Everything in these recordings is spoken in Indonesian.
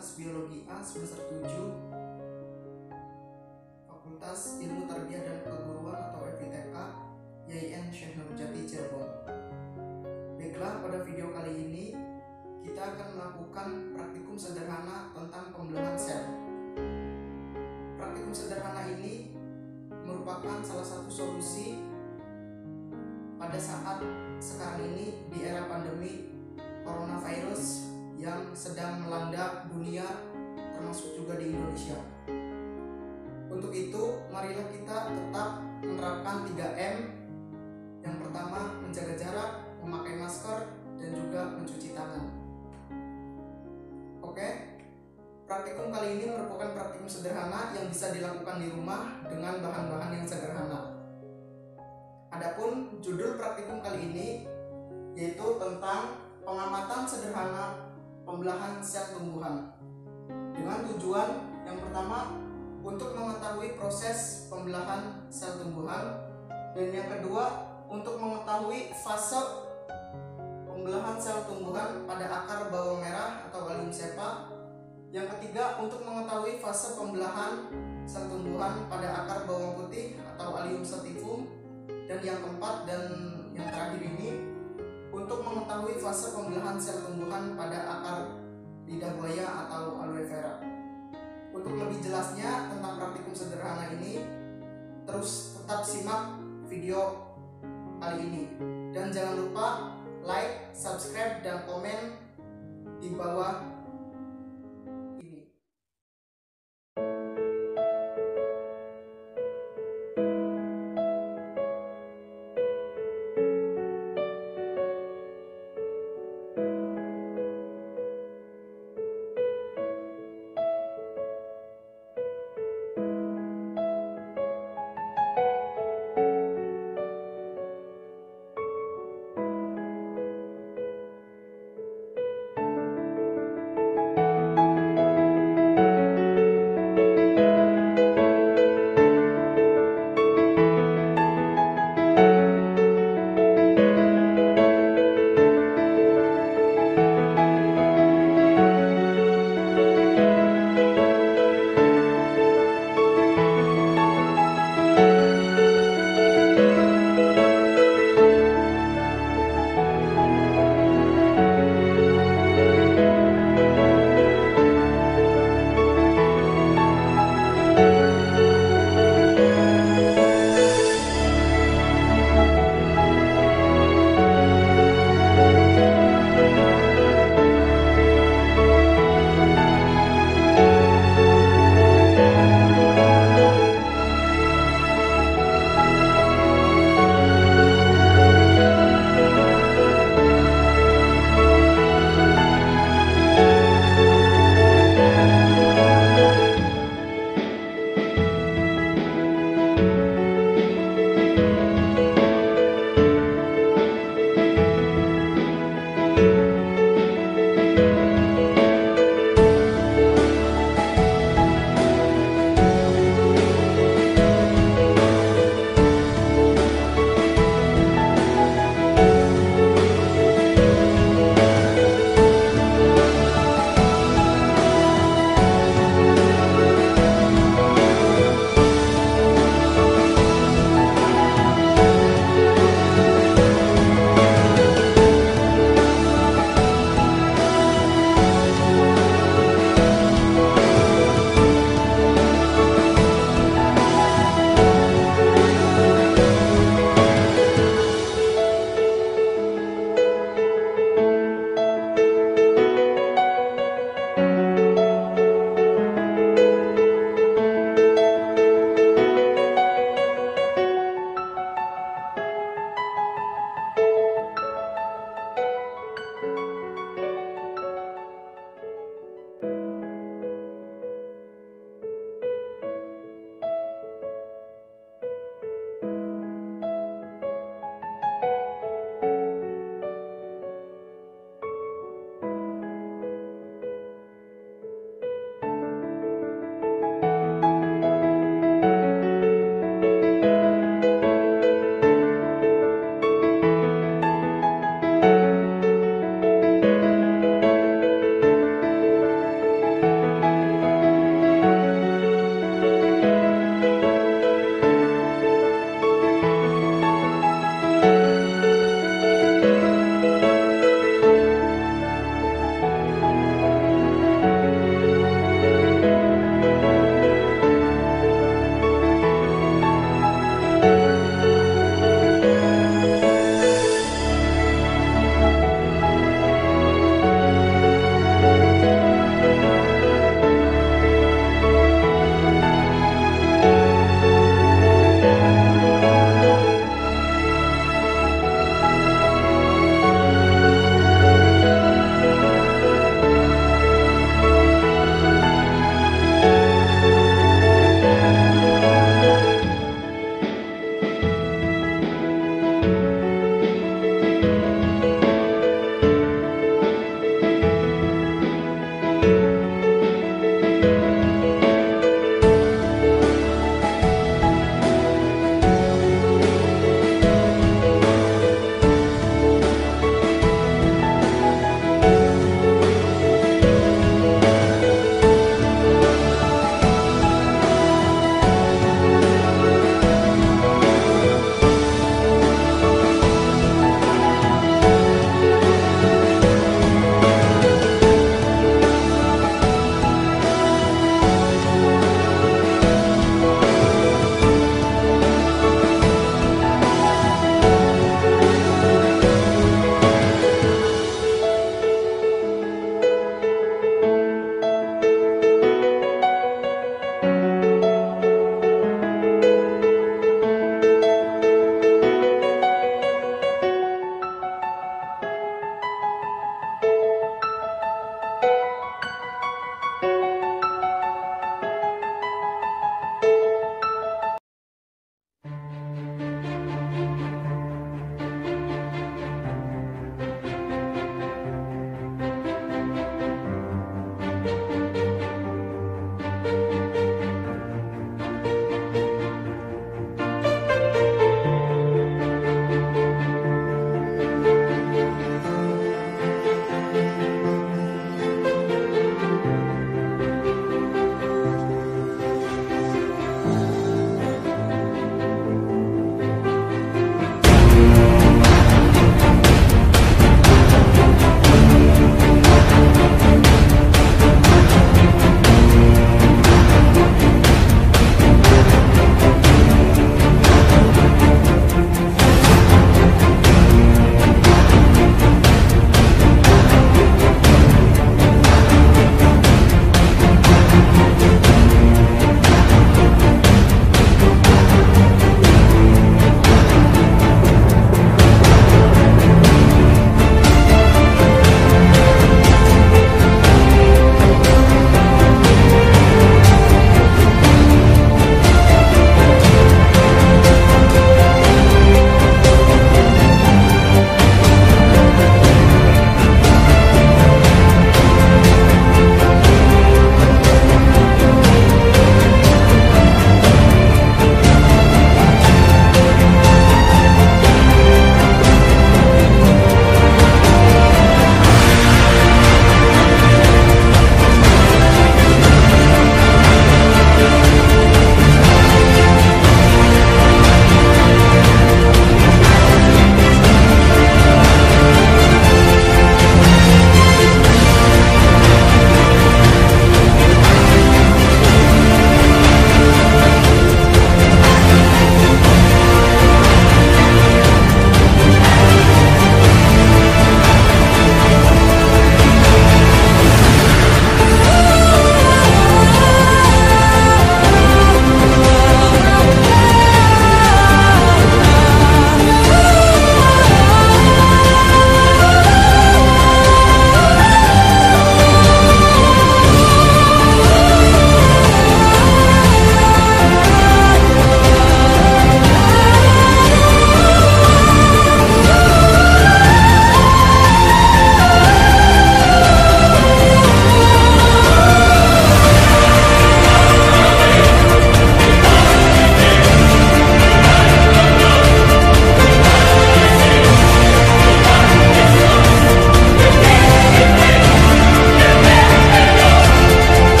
kelas Biologi A semester 7 Fakultas Ilmu Tarbiyah dan Keguruan atau FITK YIN Syekh Nurjati Cirebon. Baiklah, pada video kali ini kita akan melakukan praktikum sederhana tentang pembelahan sel. Praktikum sederhana ini merupakan salah satu solusi pada saat sekarang ini di era pandemi coronavirus yang sedang melanda dunia, termasuk juga di Indonesia. Untuk itu, marilah kita tetap menerapkan 3M. Yang pertama, menjaga jarak, memakai masker, dan juga mencuci tangan. Oke, praktikum kali ini merupakan praktikum sederhana yang bisa dilakukan di rumah dengan bahan-bahan yang sederhana. Adapun judul praktikum kali ini yaitu tentang pengamatan sederhana pembelahan sel tumbuhan, dengan tujuan yang pertama untuk mengetahui proses pembelahan sel tumbuhan, dan yang kedua untuk mengetahui fase pembelahan sel tumbuhan pada akar bawang merah atau Allium cepa, yang ketiga untuk mengetahui fase pembelahan sel tumbuhan pada akar bawang putih atau Allium sativum, dan yang keempat dan yang terakhir ini untuk mengetahui fase pembelahan sel tumbuhan pada akar lidah buaya atau aloe vera. Untuk lebih jelasnya tentang praktikum sederhana ini, terus tetap simak video kali ini. Dan jangan lupa like, subscribe, dan komen di bawah ini.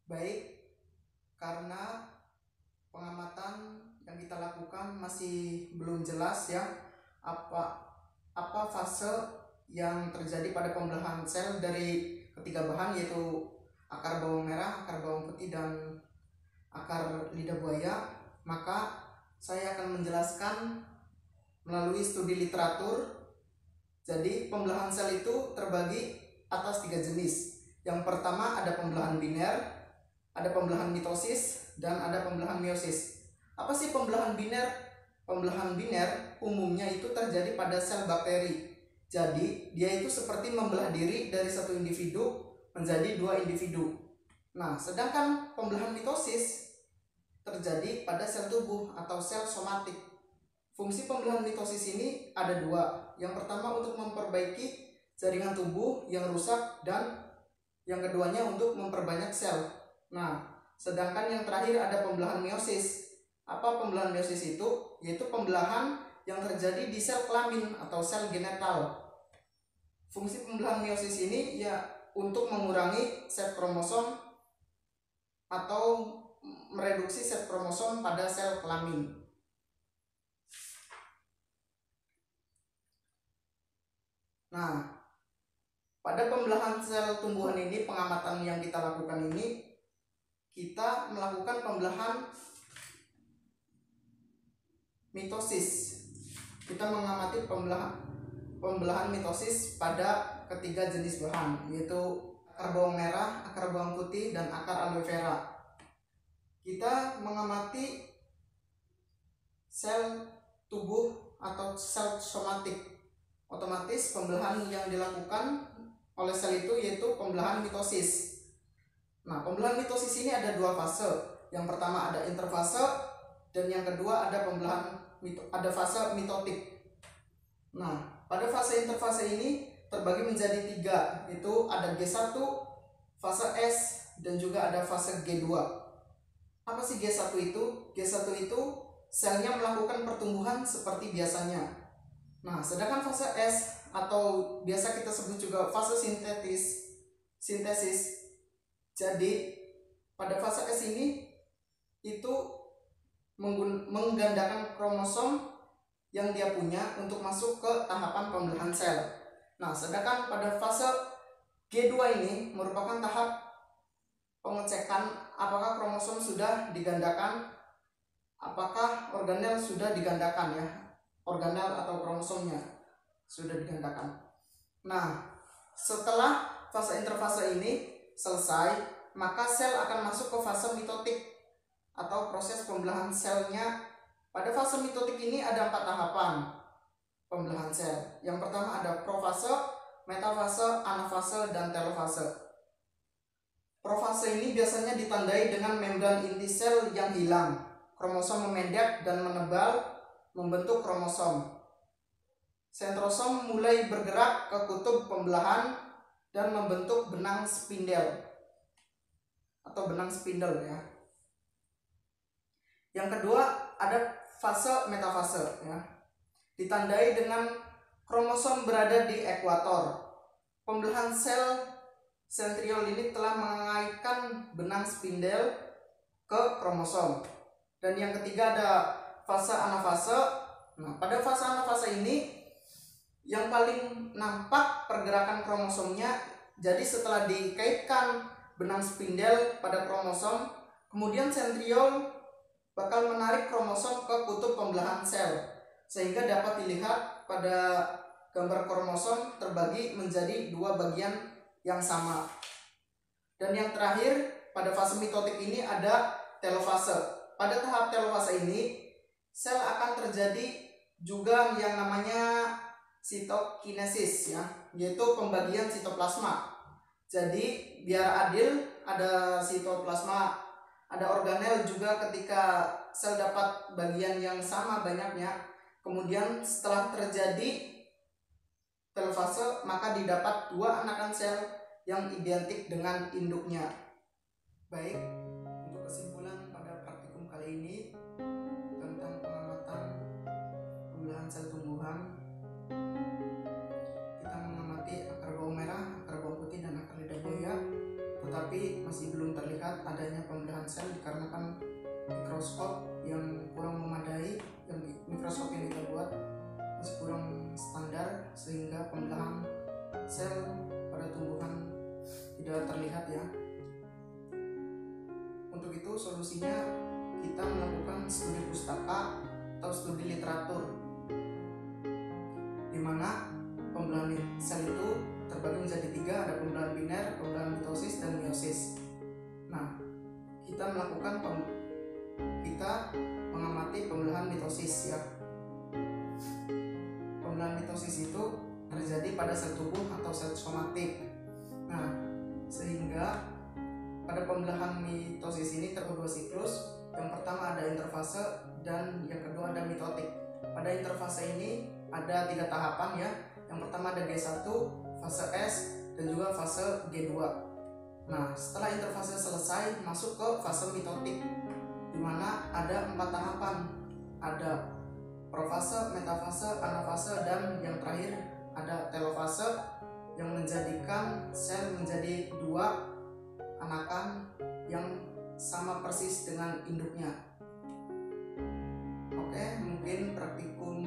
Baik, karena pengamatan yang kita lakukan masih belum jelas ya, apa fase yang terjadi pada pembelahan sel dari ketiga bahan, yaitu akar bawang merah, akar bawang putih, dan akar lidah buaya. Maka saya akan menjelaskan melalui studi literatur. Jadi pembelahan sel itu terbagi atas 3 jenis. Yang pertama ada pembelahan biner, ada pembelahan mitosis, dan ada pembelahan meiosis. Apa sih pembelahan biner? Pembelahan biner umumnya itu terjadi pada sel bakteri. Jadi dia itu seperti membelah diri dari satu individu menjadi 2 individu. Nah, sedangkan pembelahan mitosis terjadi pada sel tubuh atau sel somatik. Fungsi pembelahan mitosis ini ada 2. Yang pertama untuk memperbaiki jaringan tubuh yang rusak, dan yang keduanya untuk memperbanyak sel. Nah, sedangkan yang terakhir ada pembelahan meiosis. Apa pembelahan meiosis itu? Yaitu pembelahan yang terjadi di sel kelamin atau sel genital. Fungsi pembelahan meiosis ini ya untuk mengurangi sel kromosom atau mereduksi sel kromosom pada sel kelamin. Nah, pada pembelahan sel tumbuhan ini, pengamatan yang kita lakukan ini, kita melakukan pembelahan mitosis. Kita mengamati pembelahan mitosis pada ketiga jenis bahan, yaitu akar bawang merah, akar bawang putih, dan akar aloe vera. Kita mengamati sel tubuh atau sel somatik. Otomatis pembelahan yang dilakukan oleh sel itu yaitu pembelahan mitosis. Nah, pembelahan mitosis ini ada 2 fase. Yang pertama ada interfase, dan yang kedua ada ada fase mitotik. Nah, pada fase interfase ini terbagi menjadi 3, yaitu ada G1, fase S, dan juga ada fase G2. Apa sih G1 itu? G1 itu selnya melakukan pertumbuhan seperti biasanya. Nah, sedangkan fase S atau biasa kita sebut juga fase sintesis. Jadi pada fase S ini itu menggandakan kromosom yang dia punya untuk masuk ke tahapan pembelahan sel. Nah, sedangkan pada fase G2 ini merupakan tahap pengecekan apakah kromosom sudah digandakan, apakah organel sudah digandakan ya, organel atau kromosomnya sudah digandakan. Nah, setelah fase interfase ini selesai, maka sel akan masuk ke fase mitotik atau proses pembelahan selnya. Pada fase mitotik ini ada 4 tahapan pembelahan sel. Yang pertama ada profase, metafase, anafase, dan telofase. Profase ini biasanya ditandai dengan membran inti sel yang hilang, kromosom memendek dan menebal membentuk kromosom. Sentrosom mulai bergerak ke kutub pembelahan dan membentuk benang spindel atau benang spindle ya. Yang kedua ada fase metafase ya. Ditandai dengan kromosom berada di ekuator. Pembelahan sel sentriol ini telah mengaitkan benang spindel ke kromosom. Dan yang ketiga ada fase anafase. Nah, pada fase anafase ini yang paling nampak pergerakan kromosomnya. Jadi setelah dikaitkan benang spindel pada kromosom, kemudian sentriol bakal menarik kromosom ke kutub pembelahan sel, sehingga dapat dilihat pada gambar kromosom terbagi menjadi 2 bagian yang sama. Dan yang terakhir pada fase mitotik ini ada telofase. Pada tahap telofase ini sel akan terjadi juga yang namanya sitokinesis ya, yaitu pembagian sitoplasma. Jadi biar adil, ada sitoplasma, ada organel juga ketika sel dapat bagian yang sama banyaknya. Kemudian setelah terjadi telofase, maka didapat 2 anakan sel yang identik dengan induknya. Baik, untuk kesimpulan pada praktikum kali ini tentang pengamatan pembelahan sel tumbuhan, kita mengamati akar bawang merah, akar bawang putih, dan akar lidah buaya, tetapi masih belum terlihat adanya sekunder sehingga pembelahan sel pada tumbuhan tidak terlihat ya. Untuk itu solusinya kita melakukan studi pustaka atau studi literatur, di mana pembelahan sel itu terbagi menjadi 3, ada pembelahan biner, pembelahan mitosis, dan meiosis. Nah, kita mengamati pembelahan mitosis ya. Pembelahan mitosis itu terjadi pada sel tubuh atau sel somatik. Nah, sehingga pada pembelahan mitosis ini terdapat 2 siklus. Yang pertama ada interfase dan yang kedua ada mitotik. Pada interfase ini ada 3 tahapan ya. Yang pertama ada G1, fase S, dan juga fase G2. Nah, setelah interfase selesai, masuk ke fase mitotik, di mana ada 4 tahapan. Ada profase, metafase, anafase, dan yang terakhir ada telofase, yang menjadikan sel menjadi 2 anakan yang sama persis dengan induknya. Oke, mungkin praktikum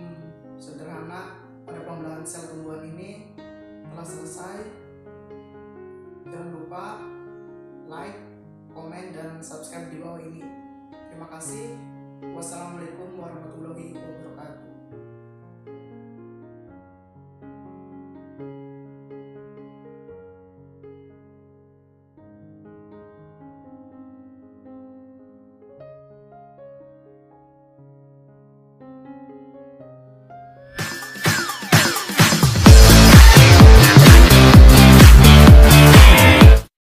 sederhana pada pembelahan sel tumbuhan ini telah selesai. Jangan lupa like, komen, dan subscribe di bawah ini. Terima kasih. Wassalamualaikum warahmatullahi wabarakatuh.